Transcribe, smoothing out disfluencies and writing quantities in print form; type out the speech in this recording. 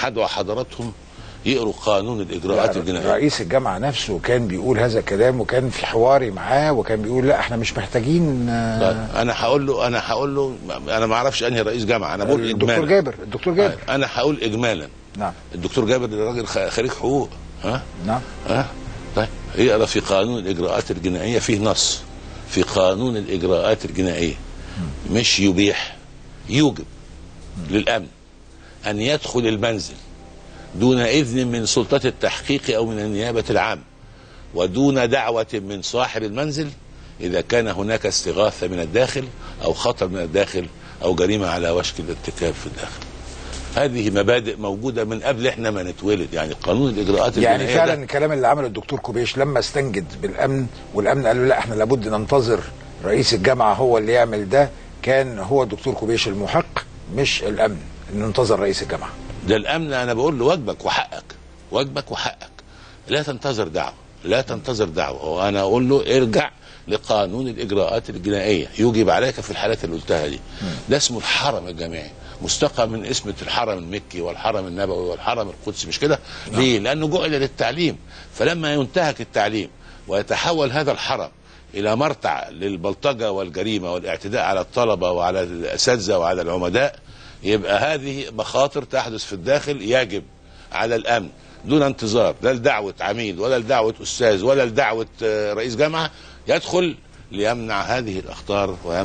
هدعو حضراتهم يقروا قانون الاجراءات الجنائيه. رئيس الجامعه نفسه كان بيقول هذا الكلام، وكان في حواري معاه وكان بيقول لا احنا مش محتاجين. انا هقول له انا ما اعرفش انهي رئيس جامعه، انا بقول اجمالا. الدكتور جابر. انا هقول اجمالا. نعم. الدكتور جابر راجل خريج حقوق. نعم. طيب يقرا في قانون الاجراءات الجنائيه، فيه نص في قانون الاجراءات الجنائيه مش يبيح، يوجب للامن ان يدخل المنزل دون اذن من سلطة التحقيق او من النيابة العامة، ودون دعوة من صاحب المنزل اذا كان هناك استغاثة من الداخل او خطر من الداخل او جريمة على وشك الارتكاب في الداخل. هذه مبادئ موجودة من قبل احنا ما نتولد، يعني قانون الاجراءات الجنائية. يعني فعلا الكلام اللي عمله الدكتور كوبيش لما استنجد بالامن، والامن قال له لا احنا لابد ننتظر رئيس الجامعة هو اللي يعمل ده، كان هو الدكتور كوبيش المحق مش الامن ان ننتظر رئيس الجامعة. ده الامن انا بقول له واجبك وحقك، واجبك وحقك، لا تنتظر دعوه، لا تنتظر دعوه. وانا اقول له ارجع لقانون الاجراءات الجنائيه، يوجب عليك في الحالات اللي قلتها دي. ده اسمه الحرم الجامعي، مستقى من اسم الحرم المكي والحرم النبوي والحرم القدسي، مش كده؟ ليه؟ لانه جعل للتعليم، فلما ينتهك التعليم ويتحول هذا الحرم الى مرتع للبلطجه والجريمه والاعتداء على الطلبه وعلى الاساتذه وعلى العمداء، يبقى هذه مخاطر تحدث في الداخل. يجب على الامن دون انتظار لا لدعوه عميد ولا لدعوه استاذ ولا لدعوه رئيس جامعه يدخل ليمنع هذه الاخطار